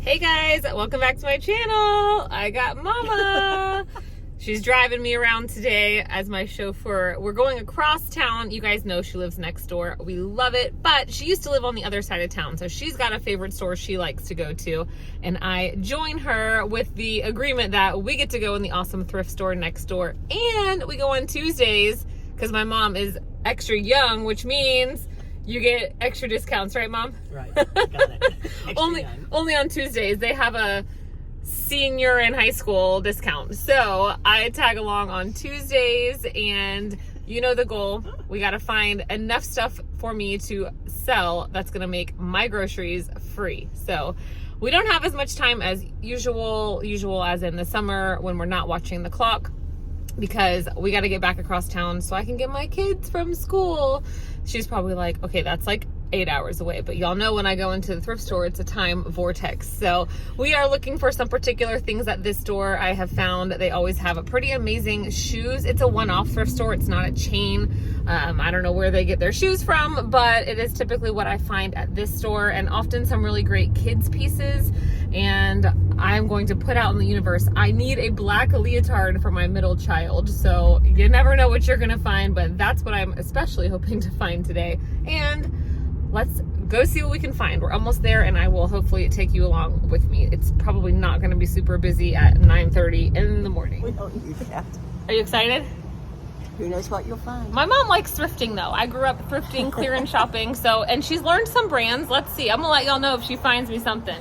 Hey guys, welcome back to my channel. I got Mama. She's driving me around today as my chauffeur. We're going across town. You guys know she lives next door. We love it, but she used to live on the other side of town, so she's got a favorite store she likes to go to, and I join her with the agreement that we get to go in the awesome thrift store next door, and we go on Tuesdays because my mom is extra young, which means you get extra discounts, right, Mom? Right, got it. Only on Tuesdays. They have a senior in high school discount. So I tag along on Tuesdays, and you know the goal. We got to find enough stuff for me to sell that's going to make my groceries free. So we don't have as much time as usual as in the summer when we're not watching the clock, because we got to get back across town so I can get my kids from school. She's probably like, okay, that's like 8 hours away, but y'all know when I go into the thrift store, it's a time vortex. So we are looking for some particular things at this store. I have found they always have a pretty amazing shoes. It's a one-off thrift store. It's not a chain. I don't know where they get their shoes from, but it is typically what I find at this store, and often some really great kids pieces. And I'm going to put out in the universe, I need a black leotard for my middle child. So you never know what you're gonna find, but that's what I'm especially hoping to find today. And let's go see what we can find. We're almost there, and I will hopefully take you along with me. It's probably not gonna be super busy at 9:30 in the morning. We don't need that. Are you excited? Who knows what you'll find? My mom likes thrifting though. I grew up thrifting, clearance shopping, and she's learned some brands. Let's see, I'm gonna let y'all know if she finds me something.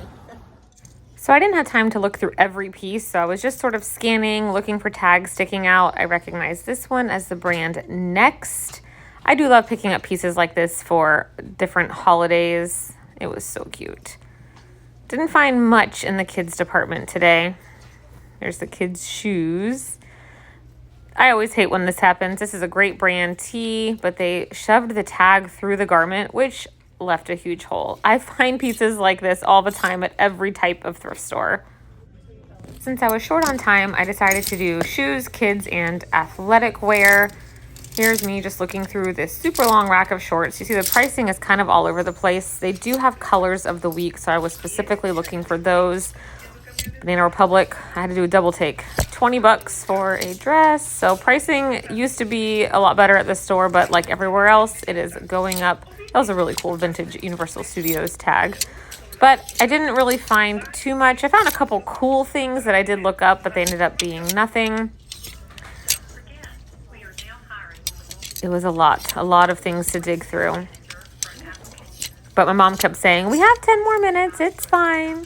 So I didn't have time to look through every piece, so I was just sort of scanning, looking for tags sticking out. I recognized this one as the brand Next. I do love picking up pieces like this for different holidays. It was so cute. Didn't find much in the kids department today. There's the kids' shoes. I always hate when this happens. This is a great brand tee, but they shoved the tag through the garment, which left a huge hole. I find pieces like this all the time at every type of thrift store. Since I was short on time, I decided to do shoes, kids, and athletic wear. Here's me just looking through this super long rack of shorts. You see the pricing is kind of all over the place. They do have colors of the week, so I was specifically looking for those. Banana Republic, I had to do a double take. 20 bucks for a dress. So pricing used to be a lot better at this store, but like everywhere else, it is going up. That was a really cool vintage Universal Studios tag. But I didn't really find too much. I found a couple cool things that I did look up, but they ended up being nothing. It was a lot of things to dig through. But my mom kept saying, we have 10 more minutes, it's fine.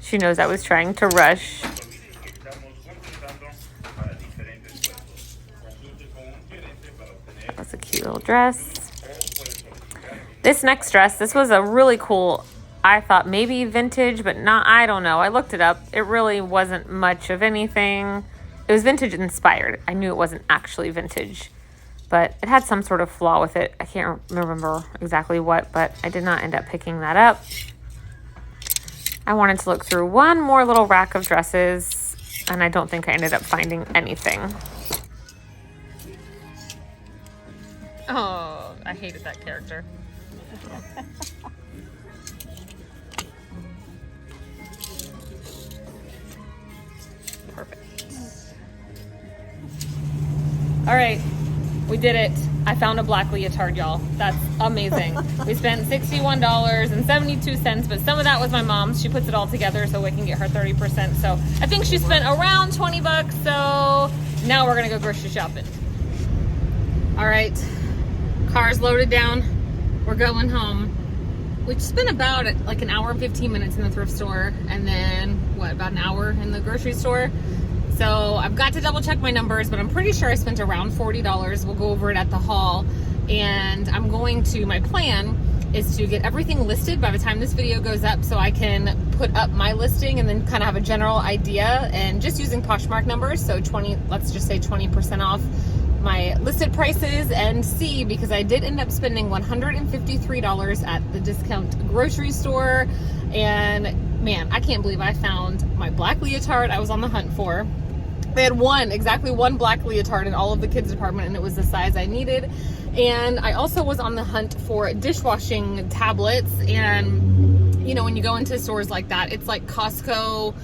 She knows I was trying to rush. That's a cute little dress. This next dress, this was a really cool, I thought maybe vintage, but not, I don't know. I looked it up. It really wasn't much of anything. It was vintage inspired. I knew it wasn't actually vintage, but it had some sort of flaw with it. I can't remember exactly what, but I did not end up picking that up. I wanted to look through one more little rack of dresses, and I don't think I ended up finding anything. Oh, I hated that character. Perfect. All right, we did it. I found a black leotard, y'all. That's amazing. We spent $61.72, but some of that was my mom's. She puts it all together so we can get her 30%. So I think she spent around 20 bucks. So now we're gonna go grocery shopping. All right, car's loaded down. We're going home. We spent about like an hour and 15 minutes in the thrift store, and then about an hour in the grocery store. So I've got to double check my numbers, but I'm pretty sure I spent around $40. We'll go over it at the haul. And my plan is to get everything listed by the time this video goes up, so I can put up my listing and then kind of have a general idea, and just using Poshmark numbers. So let's just say 20% off my listed prices, and see, because I did end up spending $153 at the discount grocery store. And man, I can't believe I found my black leotard I was on the hunt for. They had exactly one black leotard in all of the kids department, and it was the size I needed. And I also was on the hunt for dishwashing tablets, and you know, when you go into stores like that, it's like Costco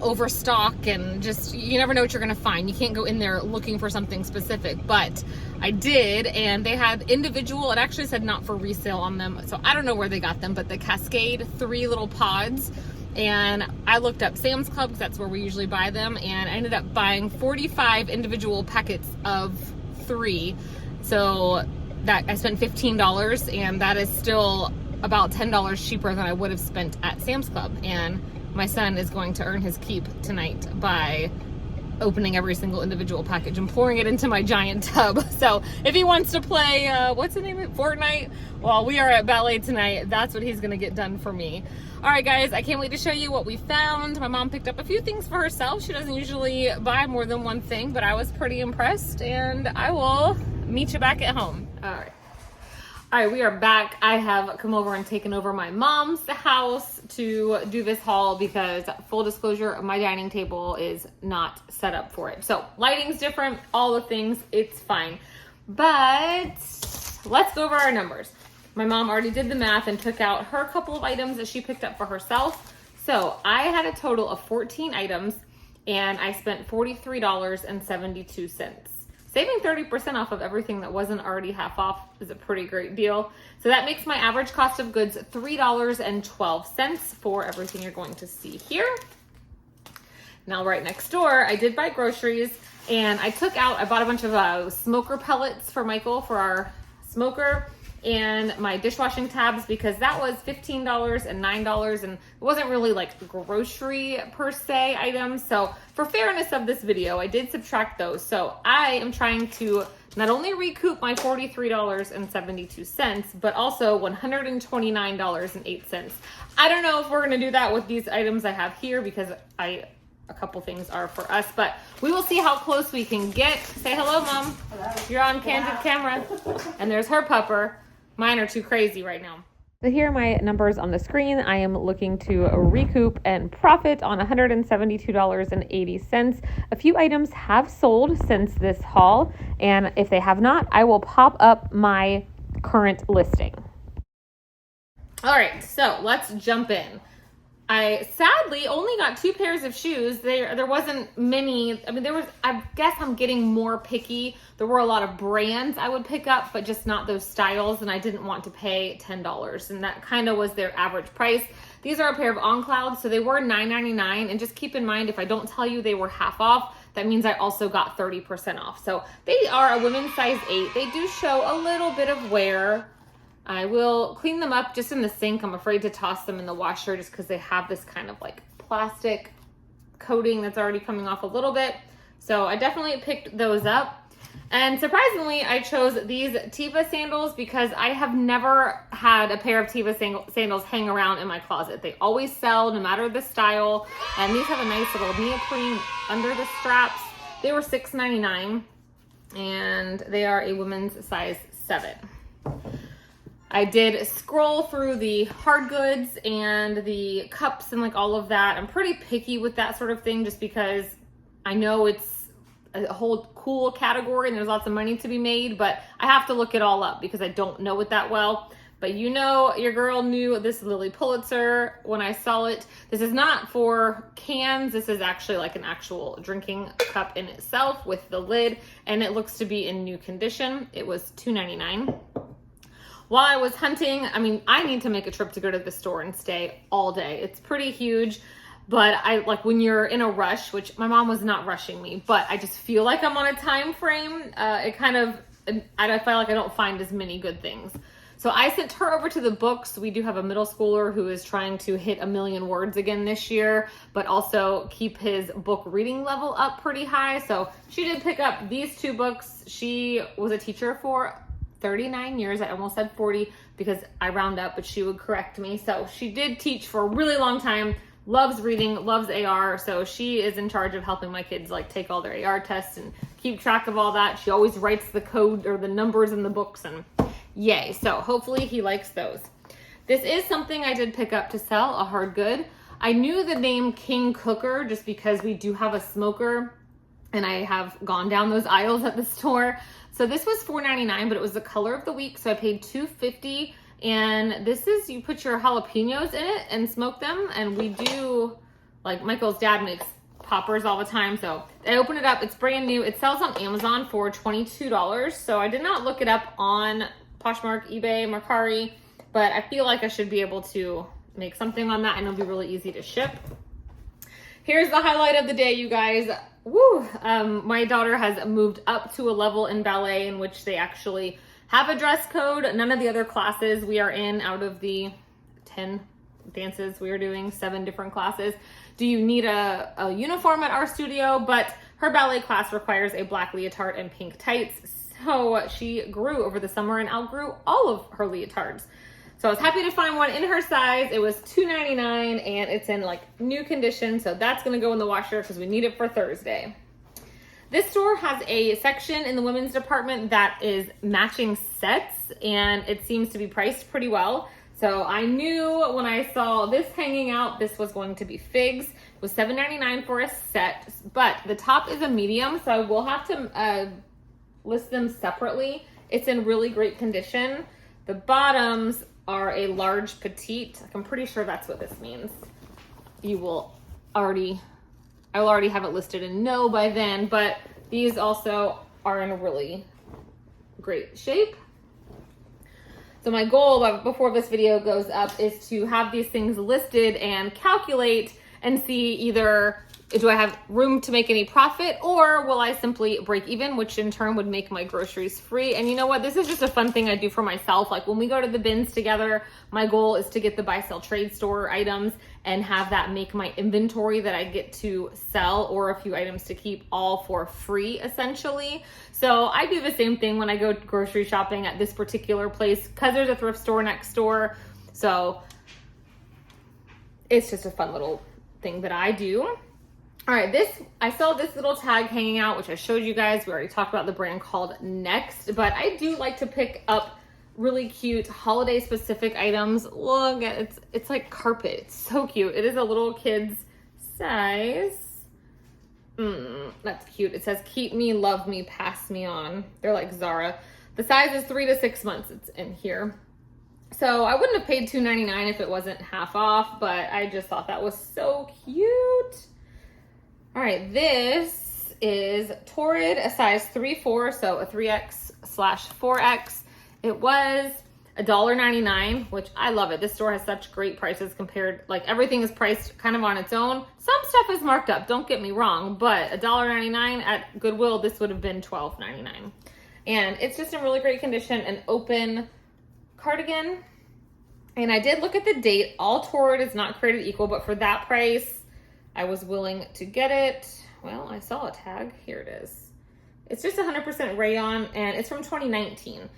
overstock, and just, you never know what you're gonna find. You can't go in there looking for something specific, but I did, and they had individual, it actually said not for resale on them, so I don't know where they got them, but the Cascade 3 little pods. And I looked up Sam's Club, because that's where we usually buy them, and I ended up buying 45 individual packets of 3. So that I spent $15, and that is still about $10 cheaper than I would have spent at Sam's Club. And my son is going to earn his keep tonight by opening every single individual package and pouring it into my giant tub. So if he wants to play, what's the name of it? Fortnite, while we are at ballet tonight, that's what he's gonna get done for me. All right, guys, I can't wait to show you what we found. My mom picked up a few things for herself. She doesn't usually buy more than one thing, but I was pretty impressed, and I will meet you back at home. All right, we are back. I have come over and taken over my mom's house to do this haul because, full disclosure, my dining table is not set up for it. So lighting's different, all the things, it's fine. But let's go over our numbers. My mom already did the math and took out her couple of items that she picked up for herself. So I had a total of 14 items, and I spent $43.72. Saving 30% off of everything that wasn't already half off is a pretty great deal. So that makes my average cost of goods $3.12 for everything you're going to see here. Now, right next door, I did buy groceries, and I bought a bunch of smoker pellets for Michael for our smoker, and my dishwashing tabs, because that was $15 and $9, and it wasn't really like grocery per se items. So for fairness of this video, I did subtract those. So I am trying to not only recoup my $43.72, but also $129.08. I don't know if we're gonna do that with these items I have here, because a couple things are for us, but we will see how close we can get. Say hello, Mom. Hello. You're on candid camera. And there's her pupper. Mine are too crazy right now. So here are my numbers on the screen. I am looking to recoup and profit on $172.80. A few items have sold since this haul, and if they have not, I will pop up my current listing. All right, so let's jump in. I sadly only got 2 pairs of shoes. There wasn't many. I mean, I guess I'm getting more picky. There were a lot of brands I would pick up, but just not those styles, and I didn't want to pay $10, and that kind of was their average price. These are a pair of On Clouds, so they were $9.99, and just keep in mind, if I don't tell you they were half off, that means I also got 30% off. So they are a women's size 8. They do show a little bit of wear. I will clean them up just in the sink. I'm afraid to toss them in the washer just because they have this kind of like plastic coating that's already coming off a little bit. So I definitely picked those up. And surprisingly, I chose these Teva sandals because I have never had a pair of Teva sandals hang around in my closet. They always sell no matter the style. And these have a nice little neoprene under the straps. They were $6.99, and they are a women's size 7. I did scroll through the hard goods and the cups and like all of that. I'm pretty picky with that sort of thing just because I know it's a whole cool category and there's lots of money to be made, but I have to look it all up because I don't know it that well. But you know, your girl knew this Lily Pulitzer when I saw it. This is not for cans. This is actually like an actual drinking cup in itself with the lid, and it looks to be in new condition. It was $2.99. While I was hunting, I mean, I need to make a trip to go to the store and stay all day. It's pretty huge, but I like when you're in a rush, which my mom was not rushing me, but I just feel like I'm on a time frame. I feel like I don't find as many good things. So I sent her over to the books. We do have a middle schooler who is trying to hit 1 million words again this year, but also keep his book reading level up pretty high. So she did pick up these 2 books. She was a teacher for 39 years. I almost said 40 because I round up, but she would correct me. So she did teach for a really long time, loves reading, loves AR. So she is in charge of helping my kids like take all their AR tests and keep track of all that. She always writes the code or the numbers in the books, and yay. So hopefully he likes those. This is something I did pick up to sell, a hard good. I knew the name King Cooker just because we do have a smoker and I have gone down those aisles at the store. So this was $4.99, but it was the color of the week. So I paid $2.50, And this is, you put your jalapenos in it and smoke them. And we do, like Michael's dad makes poppers all the time. So I opened it up. It's brand new. It sells on Amazon for $22. So I did not look it up on Poshmark, eBay, Mercari, but I feel like I should be able to make something on that and it'll be really easy to ship. Here's the highlight of the day, you guys. Woo! My daughter has moved up to a level in ballet in which they actually have a dress code. None of the other classes we are in, out of the 10 dances we are doing, 7 different classes, do you need a uniform at our studio, but her ballet class requires a black leotard and pink tights. So she grew over the summer and outgrew all of her leotards. So I was happy to find one in her size. It was $2.99 and it's in like new condition. So that's gonna go in the washer because we need it for Thursday. This store has a section in the women's department that is matching sets and it seems to be priced pretty well. So I knew when I saw this hanging out, this was going to be figs. It was $7.99 for a set, but the top is a medium, so I will have to list them separately. It's in really great condition. The bottoms are a large petite. I'm pretty sure that's what this means. I'll already have it listed in no by then, but these also are in really great shape. So my goal before this video goes up is to have these things listed and calculate and see either do I have room to make any profit or will I simply break even, which in turn would make my groceries free. And you know what? This is just a fun thing I do for myself. Like when we go to the bins together, my goal is to get the buy, sell, trade store items and have that make my inventory that I get to sell or a few items to keep all for free essentially. So I do the same thing when I go grocery shopping at this particular place because there's a thrift store next door. So it's just a fun little thing that I do. All right, I saw this little tag hanging out, which I showed you guys. We already talked about the brand called Next, but I do like to pick up really cute holiday specific items. Look at it's like carpet. It's so cute. It is a little kid's size. That's cute. It says keep me, love me, pass me on. They're like Zara. The size is 3 to 6 months. It's in here. So I wouldn't have paid $2.99 if it wasn't half off, but I just thought that was so cute. All right, this is Torrid, a size 3-4, so a 3X/4X. It was $1.99, which I love it. This store has such great prices compared, like everything is priced kind of on its own. Some stuff is marked up, don't get me wrong, but $1.99 at Goodwill, this would have been $12.99. And it's just in really great condition, an open cardigan. And I did look at the date. All Torrid is not created equal, but for that price, I was willing to get it. Well, I saw a tag. Here it is. It's just 100% rayon and it's from 2019.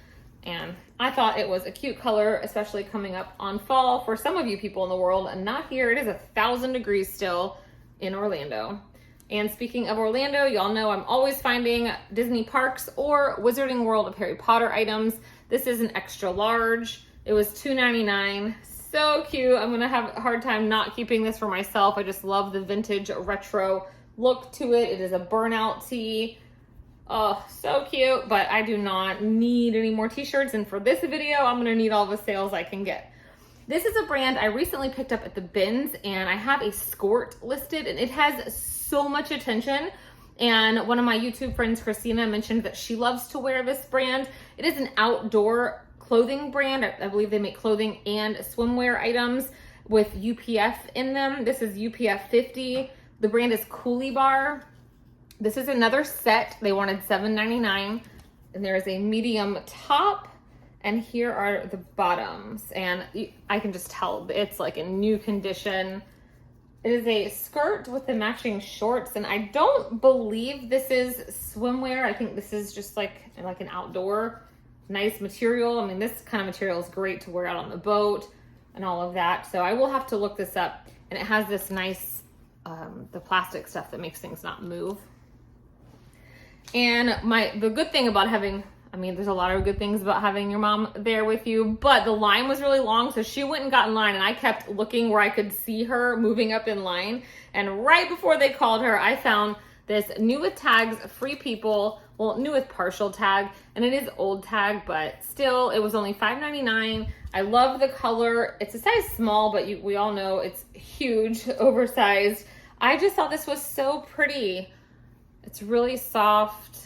And I thought it was a cute color, especially coming up on fall for some of you people in the world and not here. It is 1,000 degrees still in Orlando. And speaking of Orlando, y'all know I'm always finding Disney parks or Wizarding World of Harry Potter items. This is an extra large. It was $2.99. So cute. I'm gonna have a hard time not keeping this for myself. I just love the vintage retro look to it. It is a burnout tee. Oh, so cute, but I do not need any more t-shirts. And for this video, I'm gonna need all the sales I can get. This is a brand I recently picked up at the bins and I have a skirt listed and it has so much attention. And one of my YouTube friends, Christina, mentioned that she loves to wear this brand. It is an outdoor clothing brand. I believe they make clothing and swimwear items with UPF in them. This is UPF 50. The brand is Coolie Bar. This is another set. They wanted $7.99 and there is a medium top and here are the bottoms and I can just tell it's like in new condition. It is a skirt with the matching shorts and I don't believe this is swimwear. I think this is just like an outdoor nice material. I mean, this kind of material is great to wear out on the boat and all of that. So I will have to look this up. And it has this nice, the plastic stuff that makes things not move. And the good thing about having, I mean, there's a lot of good things about having your mom there with you, but the line was really long. So she went and got in line and I kept looking where I could see her moving up in line. And right before they called her, I found this new with tags, free people, well, new with partial tag, and it is old tag, but still, it was only $5.99. I love the color. It's a size small, but we all know it's huge, oversized. I just thought this was so pretty. It's really soft.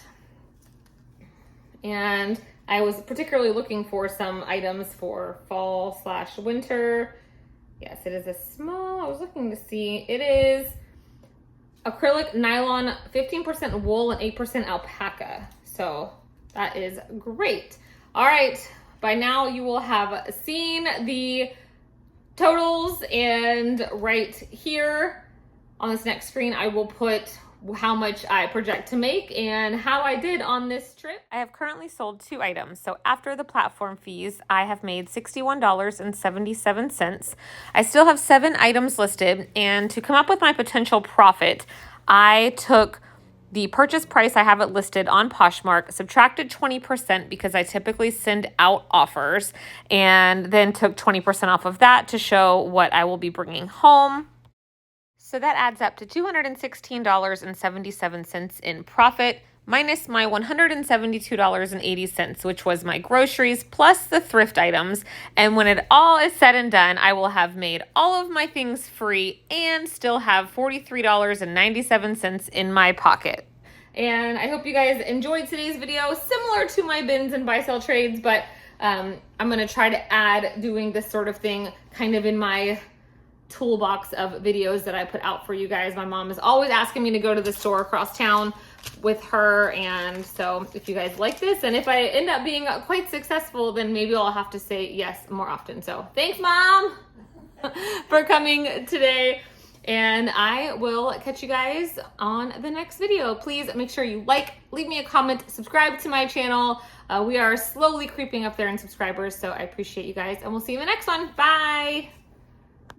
And I was particularly looking for some items for fall/winter. Yes, it is a small, I was looking to see. It is acrylic nylon, 15% wool and 8% alpaca. So that is great. All right, by now you will have seen the totals, and right here on this next screen, I will put how much I project to make and how I did on this trip. I have currently sold 2 items. So after the platform fees, I have made $61.77. I still have 7 items listed, and to come up with my potential profit, I took the purchase price, I have it listed on Poshmark, subtracted 20% because I typically send out offers, and then took 20% off of that to show what I will be bringing home. So that adds up to $216.77 in profit, minus my $172.80, which was my groceries plus the thrift items. And when it all is said and done, I will have made all of my things free and still have $43.97 in my pocket. And I hope you guys enjoyed today's video, similar to my bins and buy sell trades, but I'm gonna try to add doing this sort of thing kind of in my toolbox of videos that I put out for you guys. My mom is always asking me to go to the store across town with her, and so if you guys like this, and if I end up being quite successful, then maybe I'll have to say yes more often. So thanks, Mom, for coming today, and I will catch you guys on the next video. Please make sure you like, leave me a comment, subscribe to my channel. We are slowly creeping up there in subscribers, so I appreciate you guys, and we'll see you in the next one. Bye.